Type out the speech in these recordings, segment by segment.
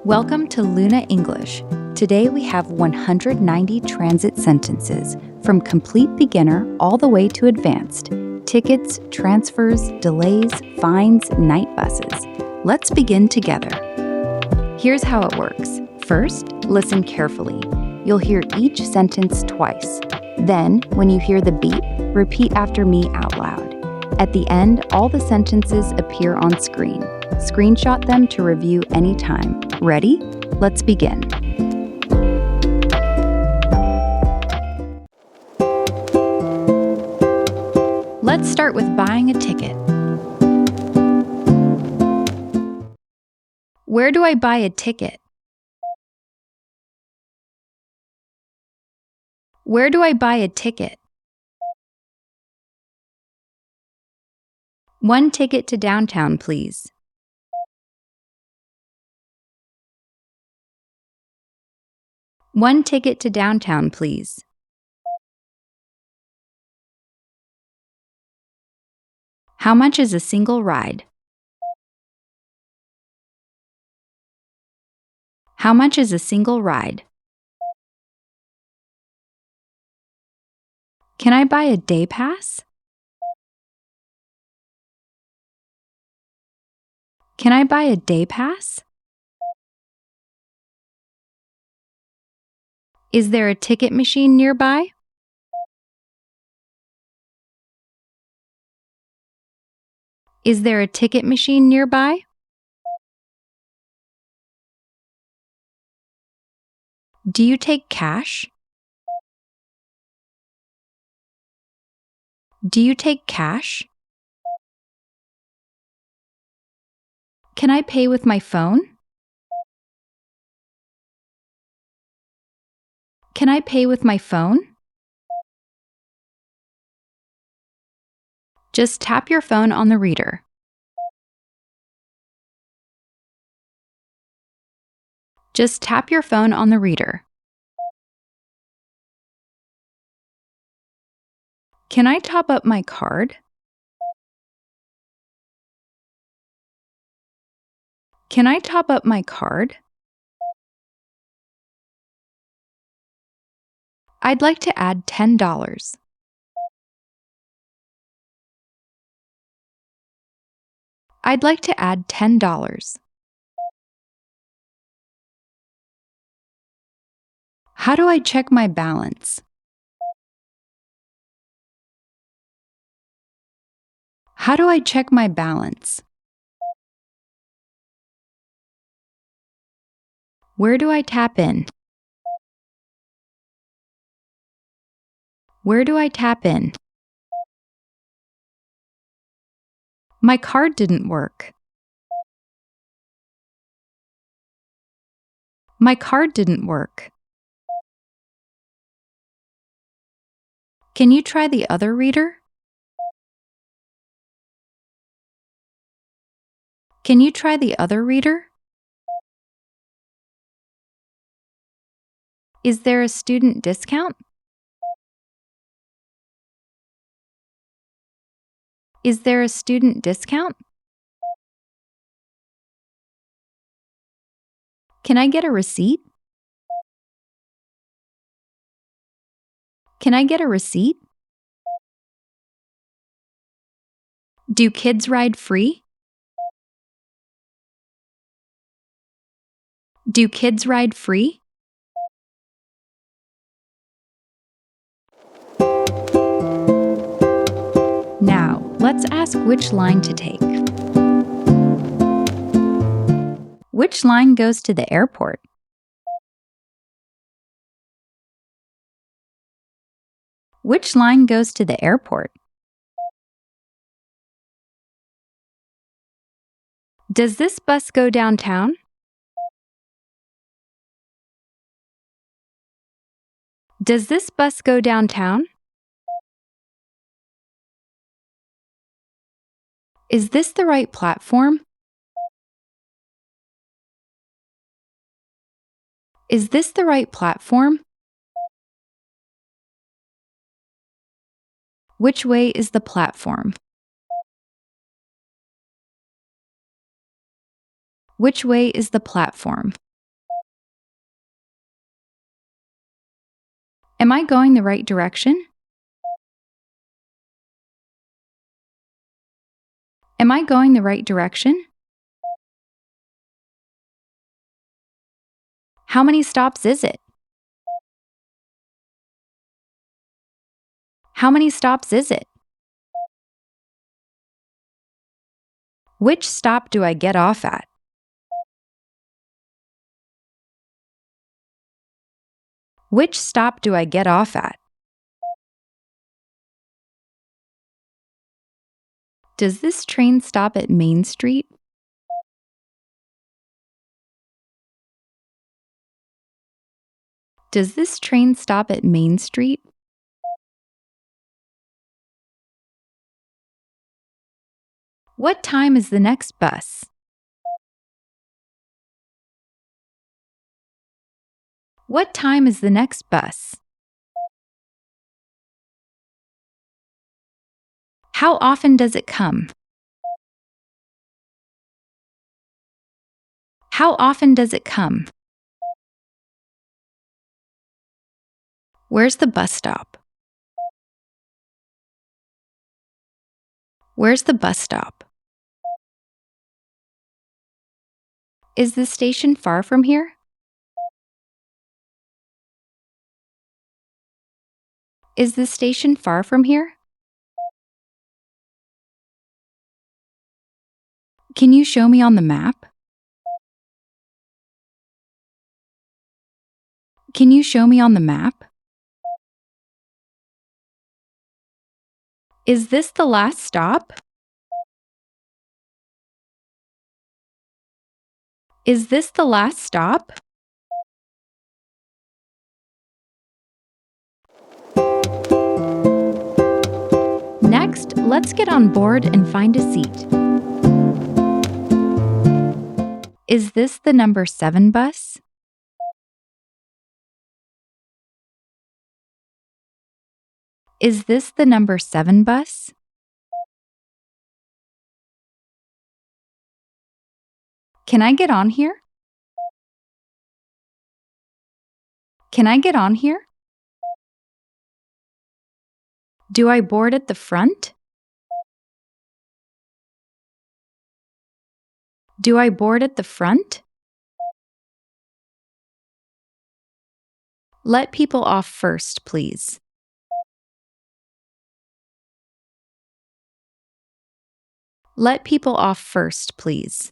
Welcome to Luna English. Today we have 190 transit sentences from complete beginner all the way to advanced. Tickets, transfers, delays, fines, night buses. Let's begin together. Here's how it works. First, listen carefully. You'll hear each sentence twice. Then, when you hear the beep, repeat after me out loud. At the end, all the sentences appear on screen. Screenshot them to review anytime. Ready? Let's begin. Let's start with buying a ticket. Where do I buy a ticket? Where do I buy a ticket? One ticket to downtown, please. One ticket to downtown, please. How much is a single ride? How much is a single ride? Can I buy a day pass? Can I buy a day pass? Is there a ticket machine nearby? Is there a ticket machine nearby? Do you take cash? Do you take cash? Can I pay with my phone? Can I pay with my phone? Just tap your phone on the reader. Just tap your phone on the reader. Can I top up my card? Can I top up my card? I'd like to add $10. I'd like to add $10. How do I check my balance? How do I check my balance? Where do I tap in? Where do I tap in? My card didn't work. My card didn't work. Can you try the other reader? Can you try the other reader? Is there a student discount? Is there a student discount? Can I get a receipt? Can I get a receipt? Do kids ride free? Do kids ride free? Now, let's ask which line to take. Which line goes to the airport? Which line goes to the airport? Does this bus go downtown? Does this bus go downtown? Is this the right platform? Is this the right platform? Which way is the platform? Which way is the platform? Am I going the right direction? Am I going the right direction? How many stops is it? How many stops is it? Which stop do I get off at? Which stop do I get off at? Does this train stop at Main Street? Does this train stop at Main Street? What time is the next bus? What time is the next bus? How often does it come? How often does it come? Where's the bus stop? Where's the bus stop? Is the station far from here? Is the station far from here? Can you show me on the map? Can you show me on the map? Is this the last stop? Is this the last stop? Next, let's get on board and find a seat. Is this the number 7 bus? Is this the number 7 bus? Can I get on here? Can I get on here? Do I board at the front? Do I board at the front? Let people off first, please. Let people off first, please.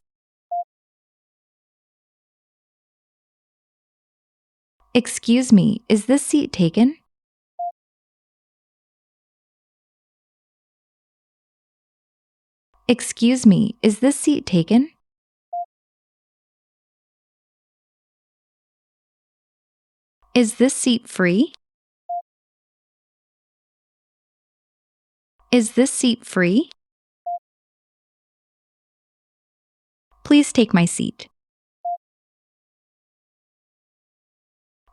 Excuse me, is this seat taken? Excuse me, is this seat taken? Is this seat free? Is this seat free? Please take my seat.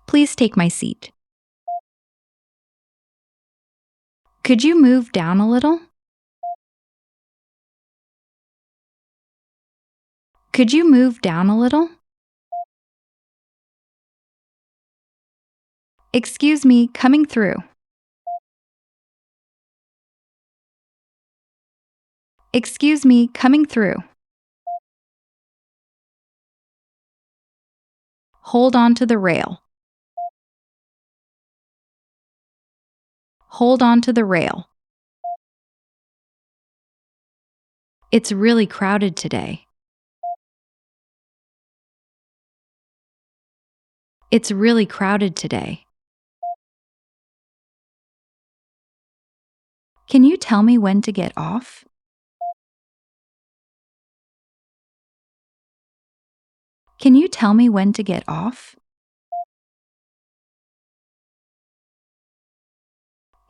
Please take my seat. Could you move down a little? Could you move down a little? Excuse me, coming through. Excuse me, coming through. Hold on to the rail. Hold on to the rail. It's really crowded today. It's really crowded today. Can you tell me when to get off? Can you tell me when to get off?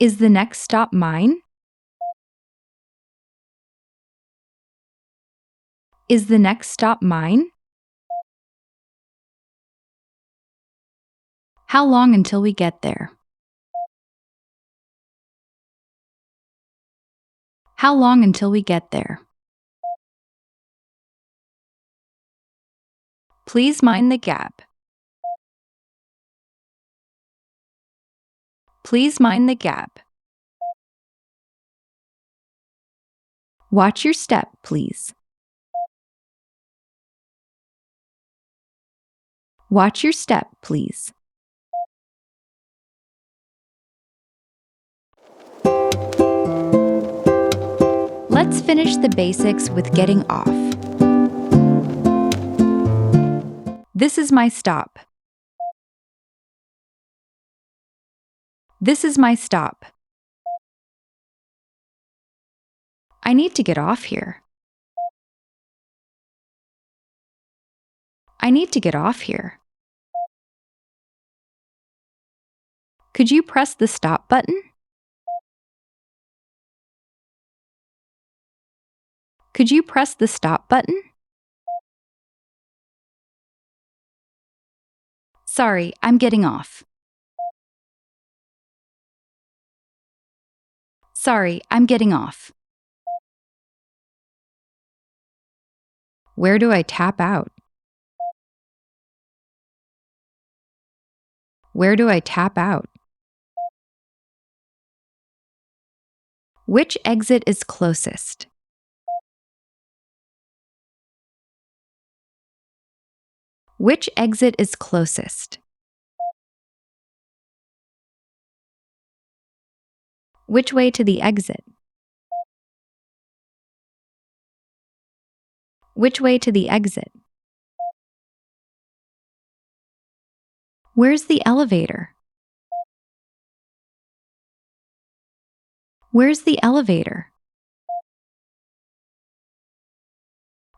Is the next stop mine? Is the next stop mine? How long until we get there? How long until we get there? Please mind the gap. Please mind the gap. Watch your step, please. Watch your step, please. Let's finish the basics with getting off. This is my stop. This is my stop. I need to get off here. I need to get off here. Could you press the stop button? Could you press the stop button? Sorry, I'm getting off. Sorry, I'm getting off. Where do I tap out? Where do I tap out? Which exit is closest? Which exit is closest? Which way to the exit? Which way to the exit? Where's the elevator? Where's the elevator?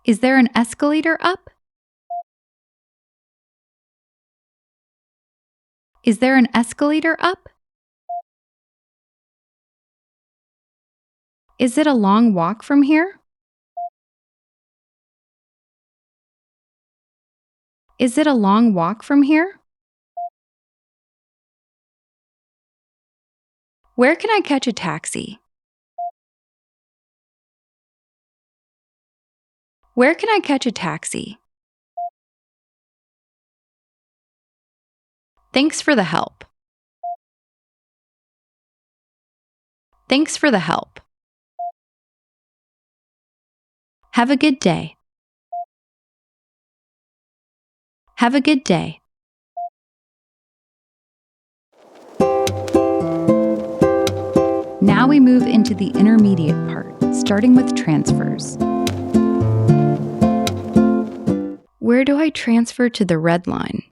Is there an escalator up? Is there an escalator up? Is it a long walk from here? Is it a long walk from here? Where can I catch a taxi? Where can I catch a taxi? Thanks for the help. Thanks for the help. Have a good day. Have a good day. Now we move into the intermediate part, starting with transfers. Where do I transfer to the red line?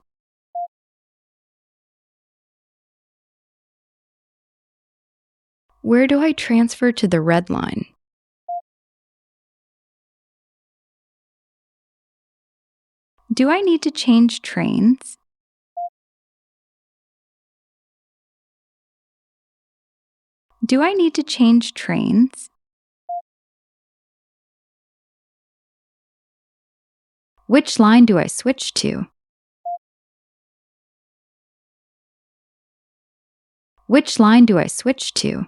Where do I transfer to the red line? Do I need to change trains? Do I need to change trains? Which line do I switch to? Which line do I switch to?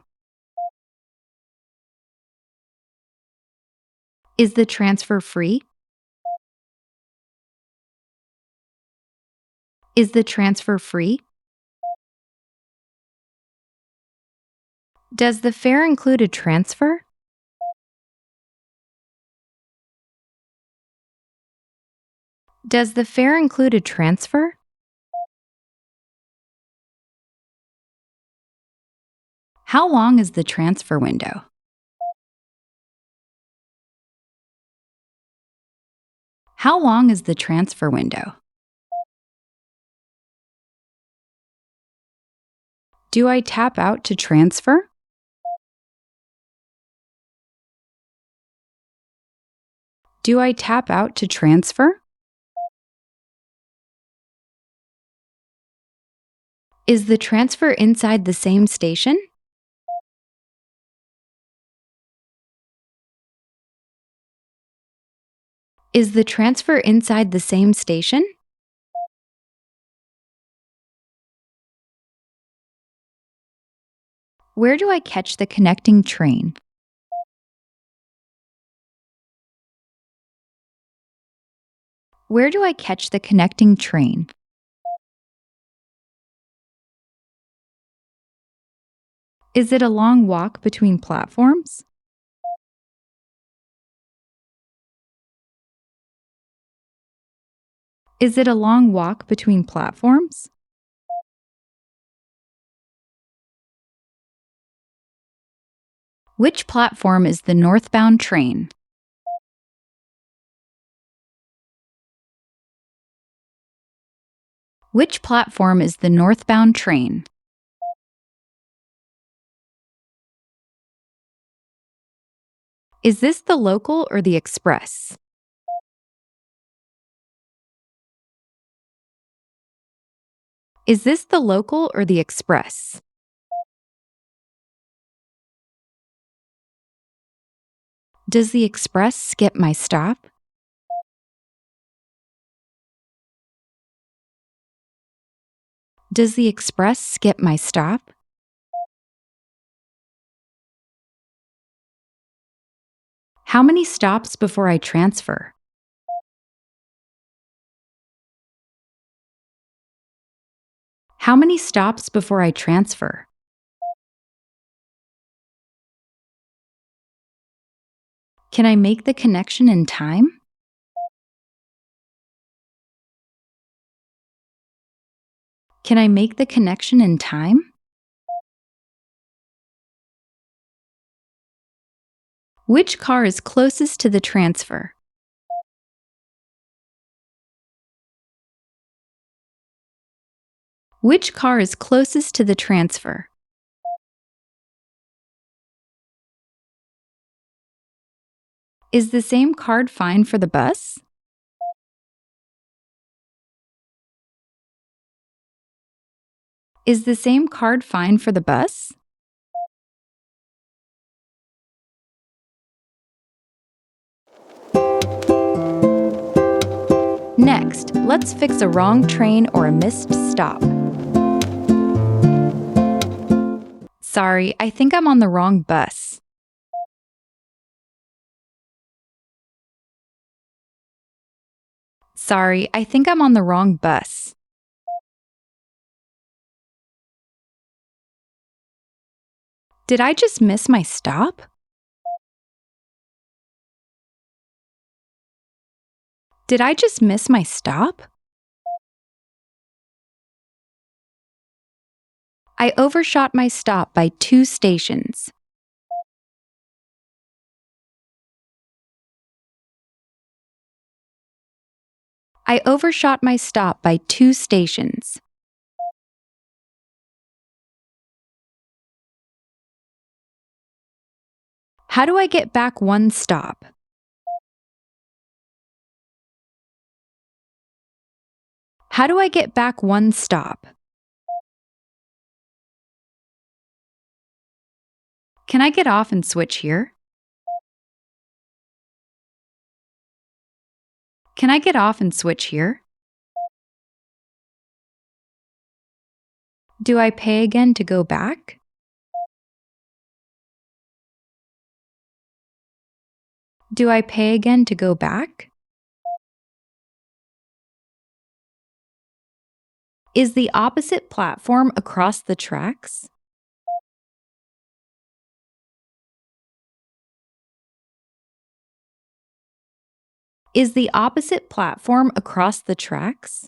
Is the transfer free? Is the transfer free? Does the fare include a transfer? Does the fare include a transfer? How long is the transfer window? How long is the transfer window? Do I tap out to transfer? Do I tap out to transfer? Is the transfer inside the same station? Is the transfer inside the same station? Where do I catch the connecting train? Where do I catch the connecting train? Is it a long walk between platforms? Is it a long walk between platforms? Which platform is the northbound train? Which platform is the northbound train? Is this the local or the express? Is this the local or the express? Does the express skip my stop? Does the express skip my stop? How many stops before I transfer? How many stops before I transfer? Can I make the connection in time? Can I make the connection in time? Which car is closest to the transfer? Which car is closest to the transfer? Is the same card fine for the bus? Is the same card fine for the bus? Next, let's fix a wrong train or a missed stop. Sorry, I think I'm on the wrong bus. Sorry, I think I'm on the wrong bus. Did I just miss my stop? Did I just miss my stop? I overshot my stop by 2 stations. I overshot my stop by 2 stations. How do I get back 1 stop? How do I get back 1 stop? Can I get off and switch here? Can I get off and switch here? Do I pay again to go back? Do I pay again to go back? Is the opposite platform across the tracks? Is the opposite platform across the tracks?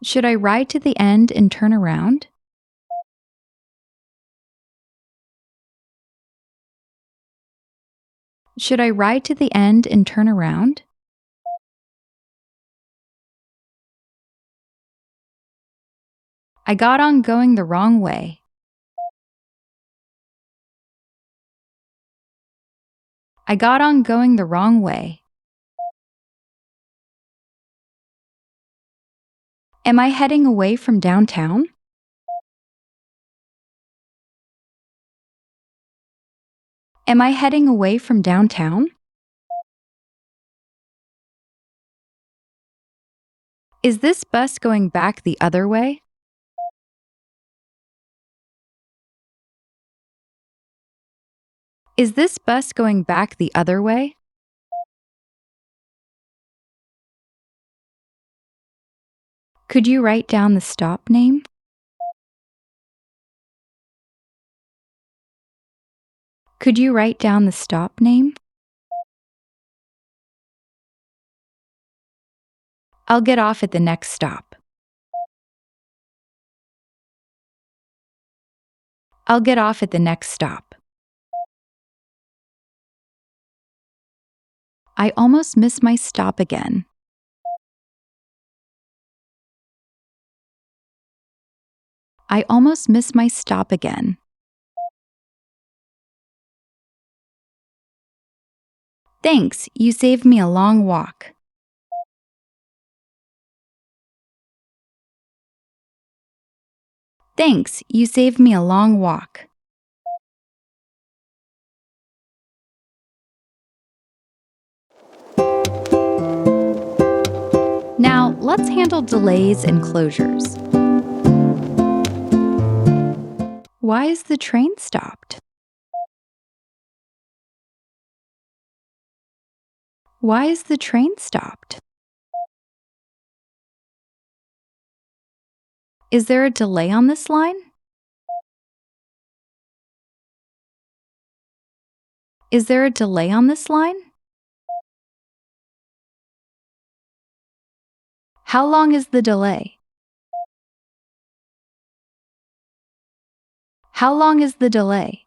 Should I ride to the end and turn around? Should I ride to the end and turn around? I got on going the wrong way. I got on going the wrong way. Am I heading away from downtown? Am I heading away from downtown? Is this bus going back the other way? Is this bus going back the other way? Could you write down the stop name? Could you write down the stop name? I'll get off at the next stop. I'll get off at the next stop. I almost missed my stop again. I almost missed my stop again. Thanks, you saved me a long walk. Thanks, you saved me a long walk. Now, let's handle delays and closures. Why is the train stopped? Why is the train stopped? Is there a delay on this line? Is there a delay on this line? How long is the delay? How long is the delay?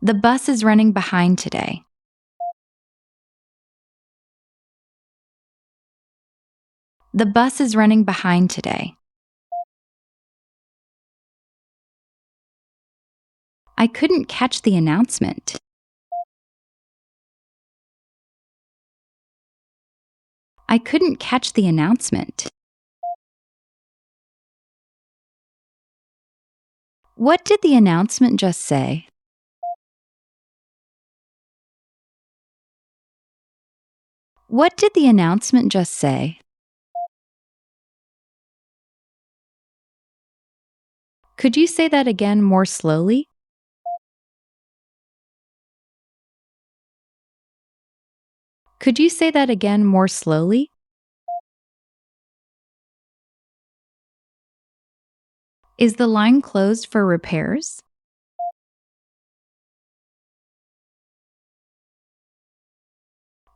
The bus is running behind today. The bus is running behind today. I couldn't catch the announcement. I couldn't catch the announcement. What did the announcement just say? What did the announcement just say? Could you say that again more slowly? Could you say that again more slowly? Is the line closed for repairs?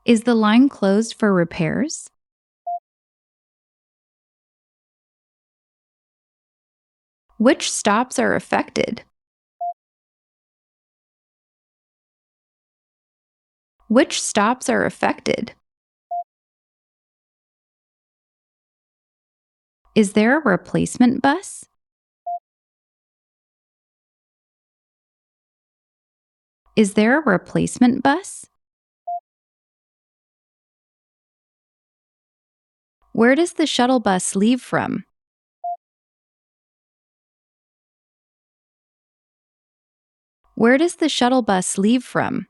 Is the line closed for repairs? Which stops are affected? Which stops are affected? Is there a replacement bus? Is there a replacement bus? Where does the shuttle bus leave from? Where does the shuttle bus leave from?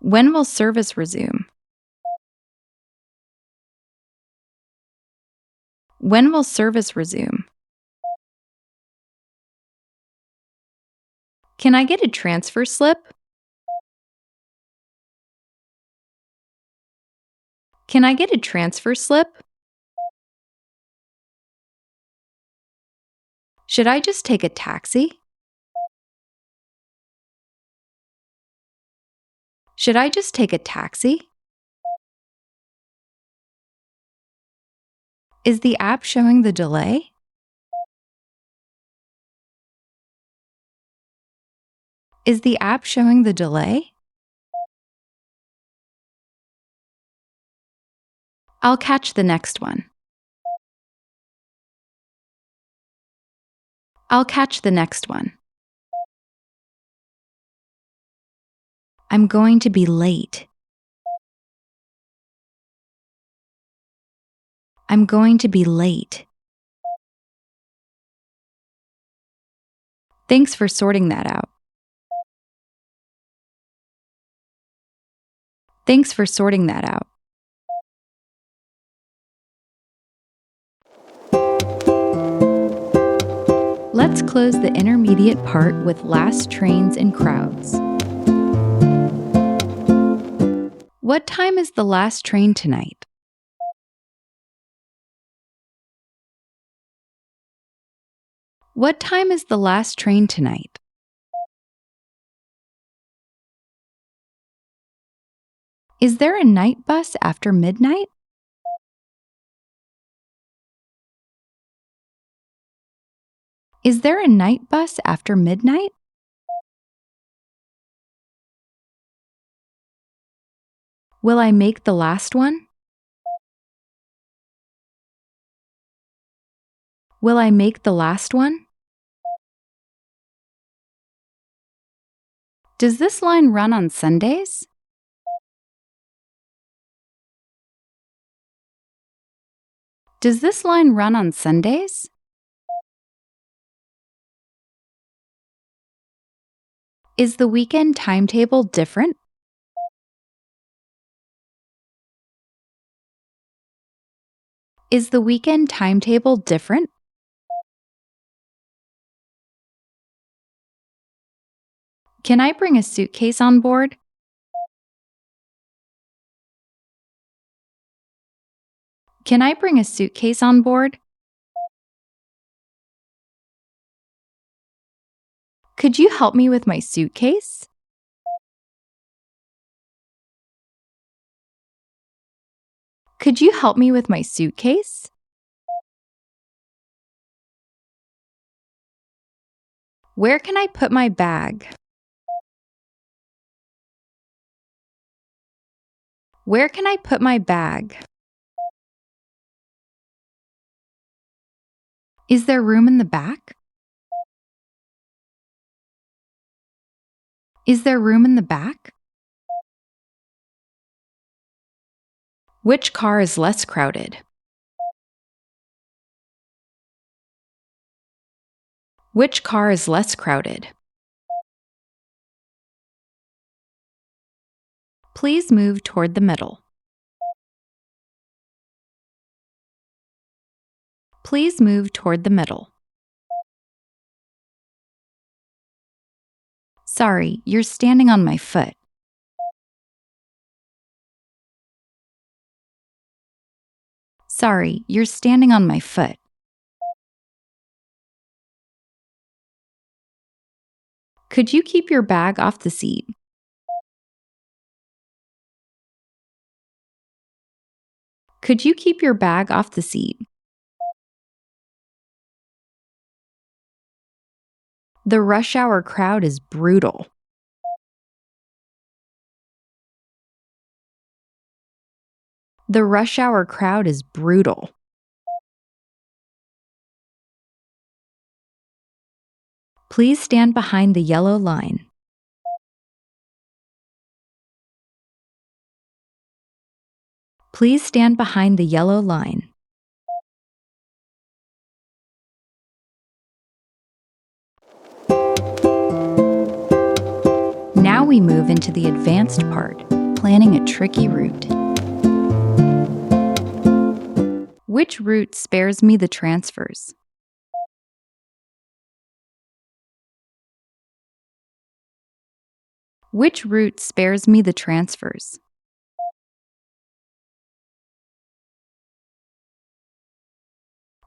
When will service resume? When will service resume? Can I get a transfer slip? Can I get a transfer slip? Should I just take a taxi? Should I just take a taxi? Is the app showing the delay? Is the app showing the delay? I'll catch the next one. I'll catch the next one. I'm going to be late. I'm going to be late. Thanks for sorting that out. Thanks for sorting that out. Let's close the intermediate part with last trains and crowds. What time is the last train tonight? What time is the last train tonight? Is there a night bus after midnight? Is there a night bus after midnight? Will I make the last one? Will I make the last one? Does this line run on Sundays? Does this line run on Sundays? Is the weekend timetable different? Is the weekend timetable different? Can I bring a suitcase on board? Can I bring a suitcase on board? Could you help me with my suitcase? Could you help me with my suitcase? Where can I put my bag? Where can I put my bag? Is there room in the back? Is there room in the back? Which car is less crowded? Which car is less crowded? Please move toward the middle. Please move toward the middle. Sorry, you're standing on my foot. Sorry, you're standing on my foot. Could you keep your bag off the seat? Could you keep your bag off the seat? The rush hour crowd is brutal. The rush hour crowd is brutal. Please stand behind the yellow line. Please stand behind the yellow line. Now we move into the advanced part, planning a tricky route. Which route spares me the transfers? Which route spares me the transfers?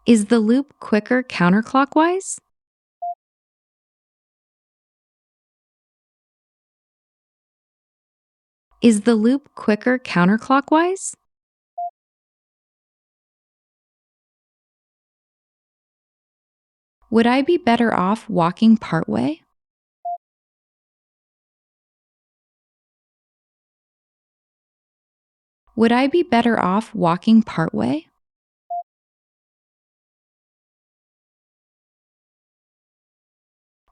Is the loop quicker counterclockwise? Is the loop quicker counterclockwise? Would I be better off walking partway? Would I be better off walking partway?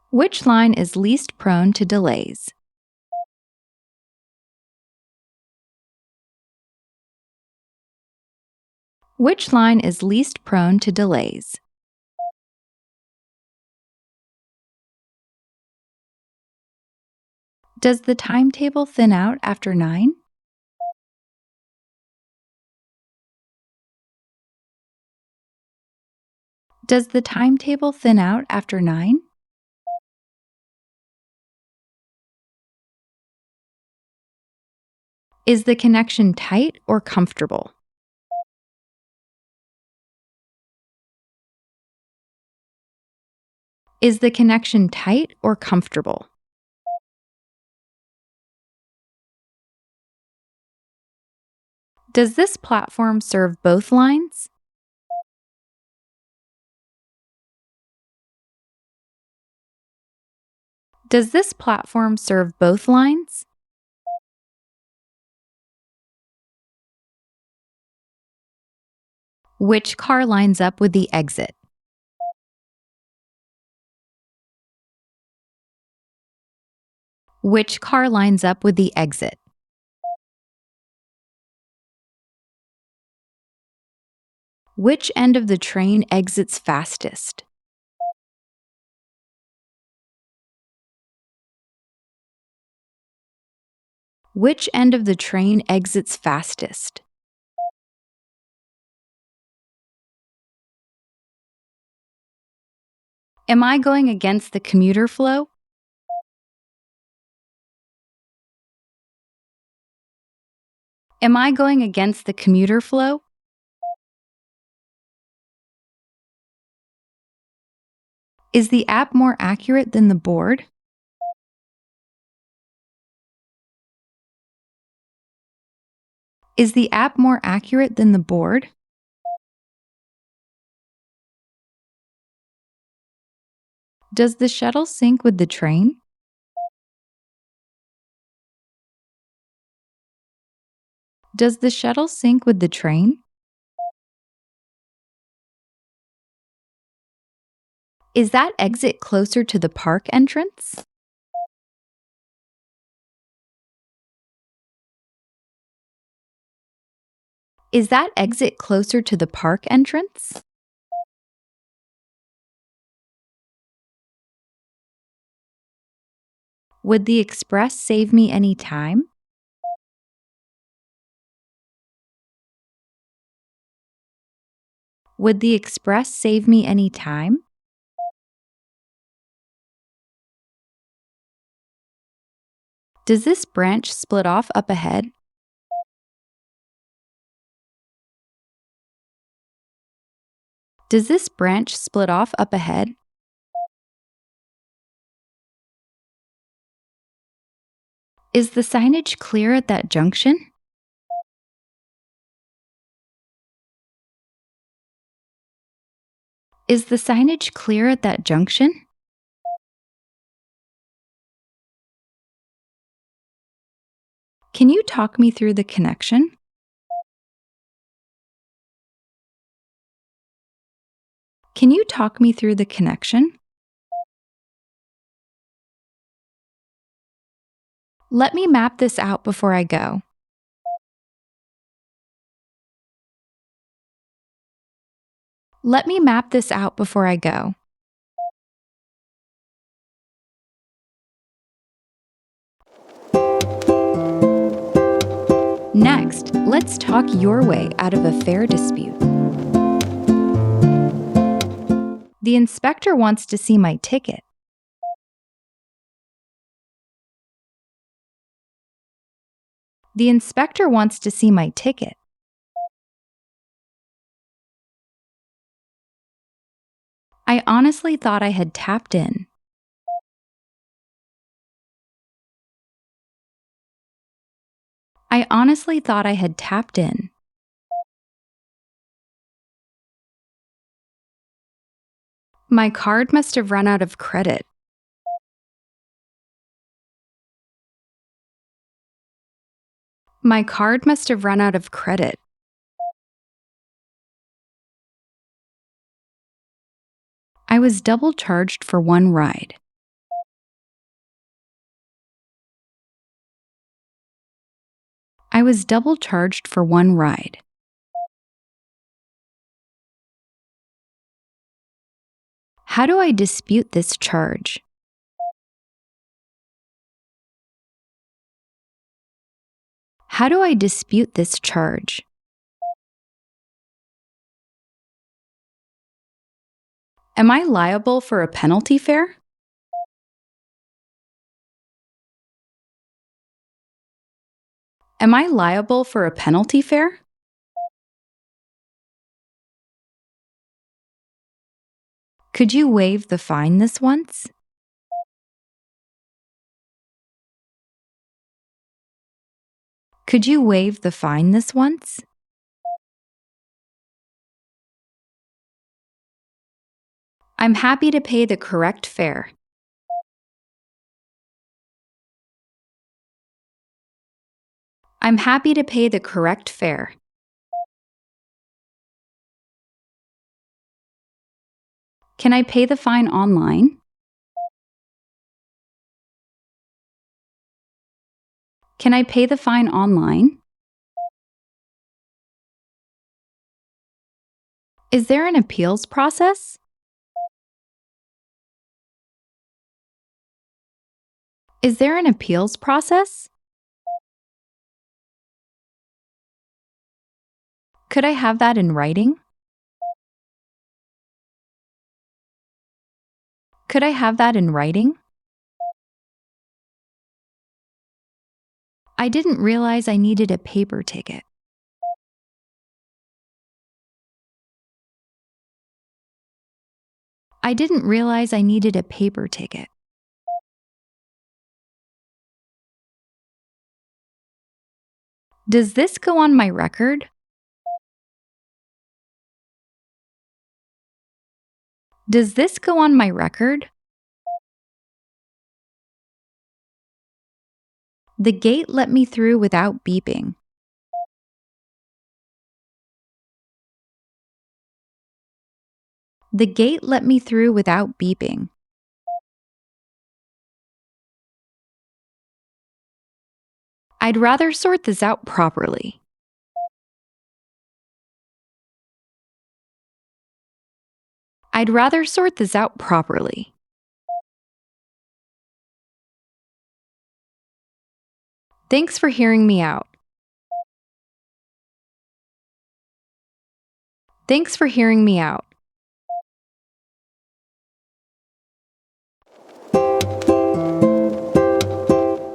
Which line is least prone to delays? Which line is least prone to delays? Does the timetable thin out after 9? Does the timetable thin out after 9? Is the connection tight or comfortable? Is the connection tight or comfortable? Does this platform serve both lines? Does this platform serve both lines? Which car lines up with the exit? Which car lines up with the exit? Which end of the train exits fastest? Which end of the train exits fastest? Am I going against the commuter flow? Am I going against the commuter flow? Is the app more accurate than the board? Is the app more accurate than the board? Does the shuttle sync with the train? Does the shuttle sync with the train? Is that exit closer to the park entrance? Is that exit closer to the park entrance? Would the express save me any time? Would the express save me any time? Does this branch split off up ahead? Does this branch split off up ahead? Is the signage clear at that junction? Is the signage clear at that junction? Can you talk me through the connection? Can you talk me through the connection? Let me map this out before I go. Let me map this out before I go. Next, let's talk your way out of a fare dispute. The inspector wants to see my ticket. The inspector wants to see my ticket. I honestly thought I had tapped in. I honestly thought I had tapped in. My card must have run out of credit. My card must have run out of credit. I was double charged for one ride. I was double charged for one ride. How do I dispute this charge? How do I dispute this charge? Am I liable for a penalty fare? Am I liable for a penalty fare? Could you waive the fine this once? Could you waive the fine this once? I'm happy to pay the correct fare. I'm happy to pay the correct fare. Can I pay the fine online? Can I pay the fine online? Is there an appeals process? Is there an appeals process? Could I have that in writing? Could I have that in writing? I didn't realize I needed a paper ticket. I didn't realize I needed a paper ticket. Does this go on my record? Does this go on my record? The gate let me through without beeping. The gate let me through without beeping. I'd rather sort this out properly. I'd rather sort this out properly. Thanks for hearing me out. Thanks for hearing me out.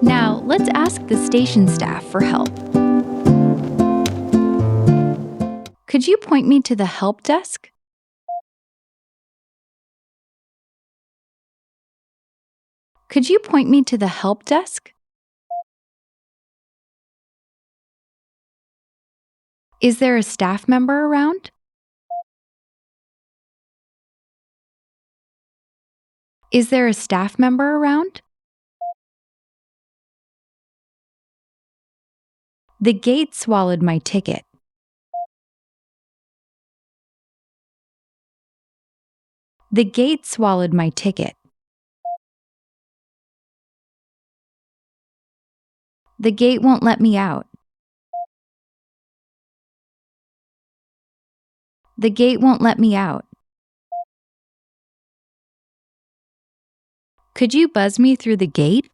Now, let's ask the station staff for help. Could you point me to the help desk? Could you point me to the help desk? Is there a staff member around? Is there a staff member around? The gate swallowed my ticket. The gate swallowed my ticket. The gate won't let me out. The gate won't let me out. Could you buzz me through the gate?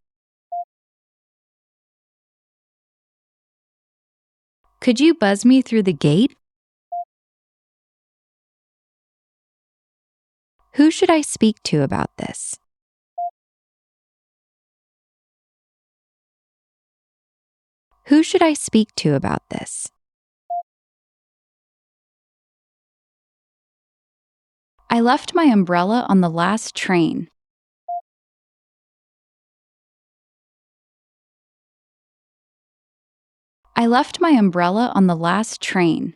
Could you buzz me through the gate? Who should I speak to about this? Who should I speak to about this? I left my umbrella on the last train. I left my umbrella on the last train.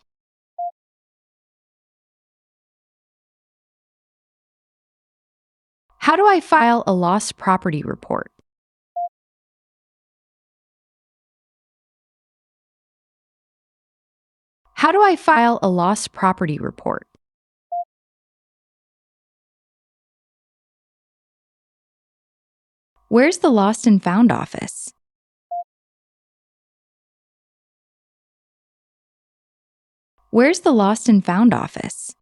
How do I file a lost property report? How do I file a lost property report? Where's the Lost and Found office? Where's the Lost and Found office?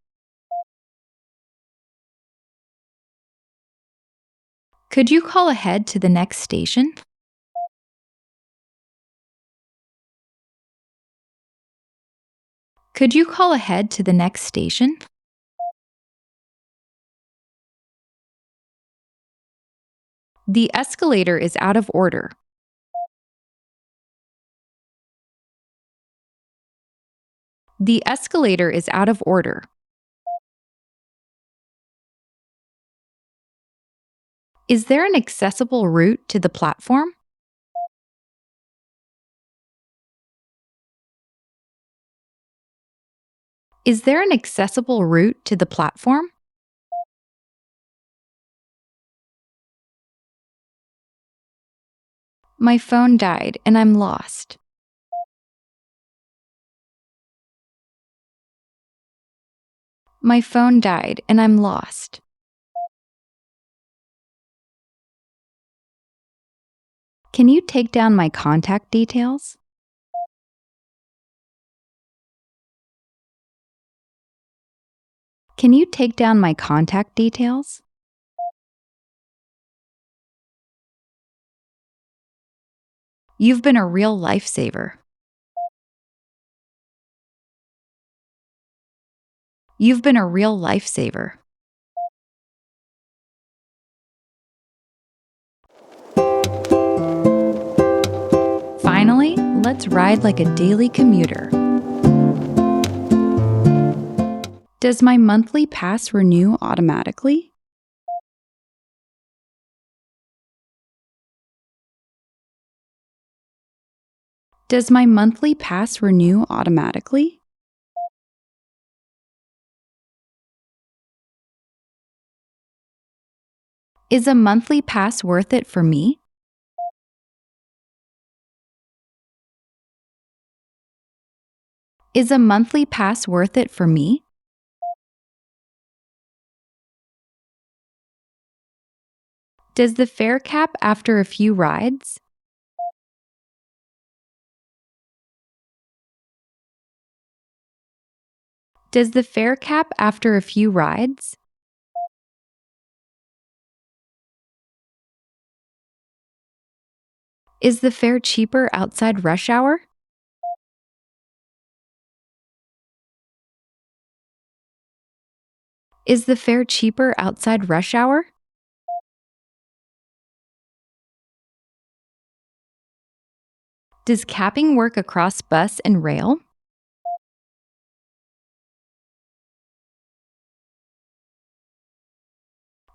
Could you call ahead to the next station? Could you call ahead to the next station? The escalator is out of order. The escalator is out of order. Is there an accessible route to the platform? Is there an accessible route to the platform? My phone died and I'm lost. My phone died and I'm lost. Can you take down my contact details? Can you take down my contact details? You've been a real lifesaver. You've been a real lifesaver. Finally, let's ride like a daily commuter. Does my monthly pass renew automatically? Does my monthly pass renew automatically? Is a monthly pass worth it for me? Is a monthly pass worth it for me? Does the fare cap after a few rides? Does the fare cap after a few rides? Is the fare cheaper outside rush hour? Is the fare cheaper outside rush hour? Does capping work across bus and rail?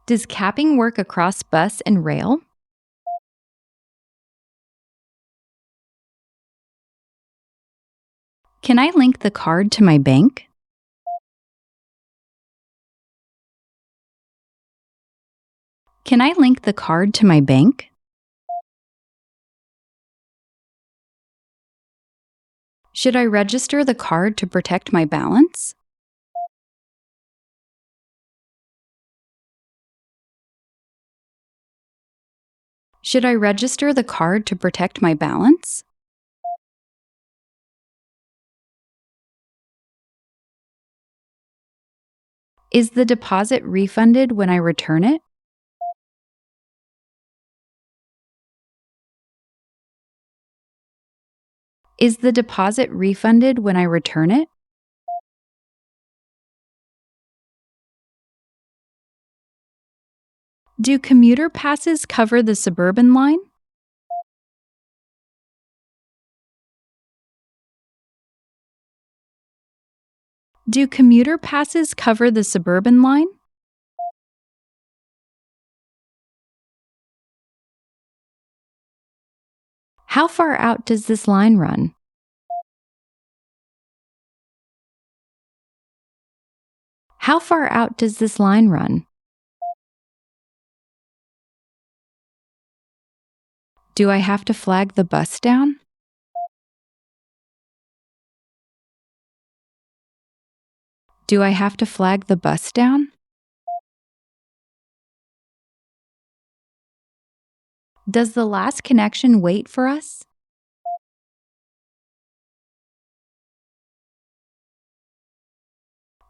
Does capping work across bus and rail? Can I link the card to my bank? Can I link the card to my bank? Should I register the card to protect my balance? Should I register the card to protect my balance? Is the deposit refunded when I return it? Is the deposit refunded when I return it? Do commuter passes cover the suburban line? Do commuter passes cover the suburban line? How far out does this line run? How far out does this line run? Do I have to flag the bus down? Do I have to flag the bus down? Does the last connection wait for us?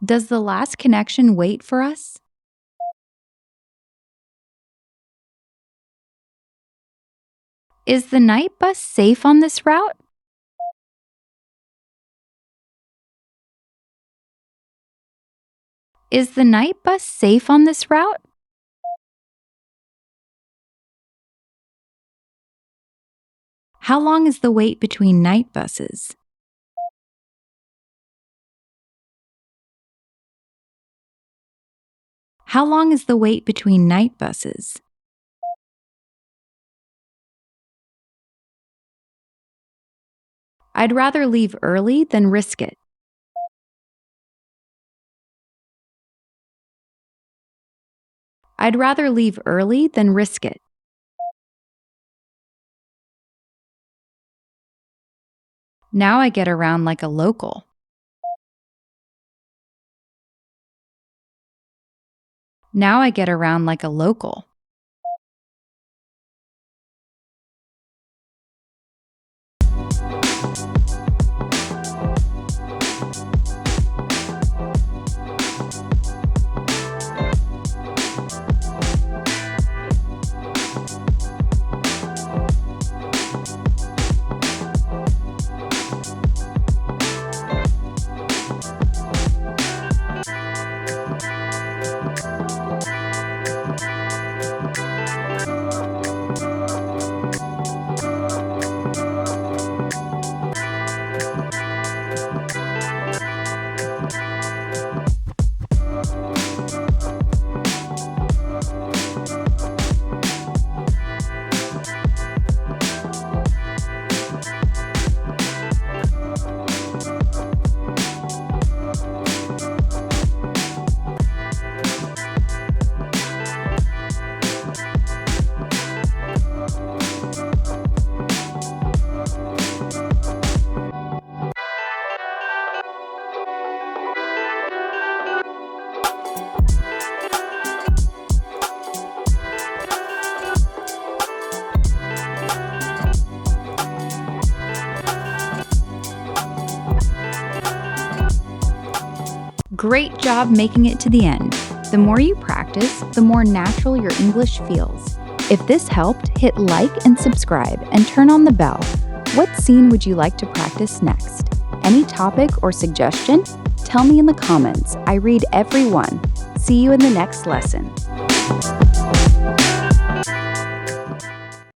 Does the last connection wait for us? Is the night bus safe on this route? Is the night bus safe on this route? How long is the wait between night buses? How long is the wait between night buses? I'd rather leave early than risk it. I'd rather leave early than risk it. Now I get around like a local. Now I get around like a local. Great job making it to the end. The more you practice, the more natural your English feels. If this helped, hit like and subscribe and turn on the bell. What scene would you like to practice next? Any topic or suggestion? Tell me in the comments. I read every one. See you in the next lesson.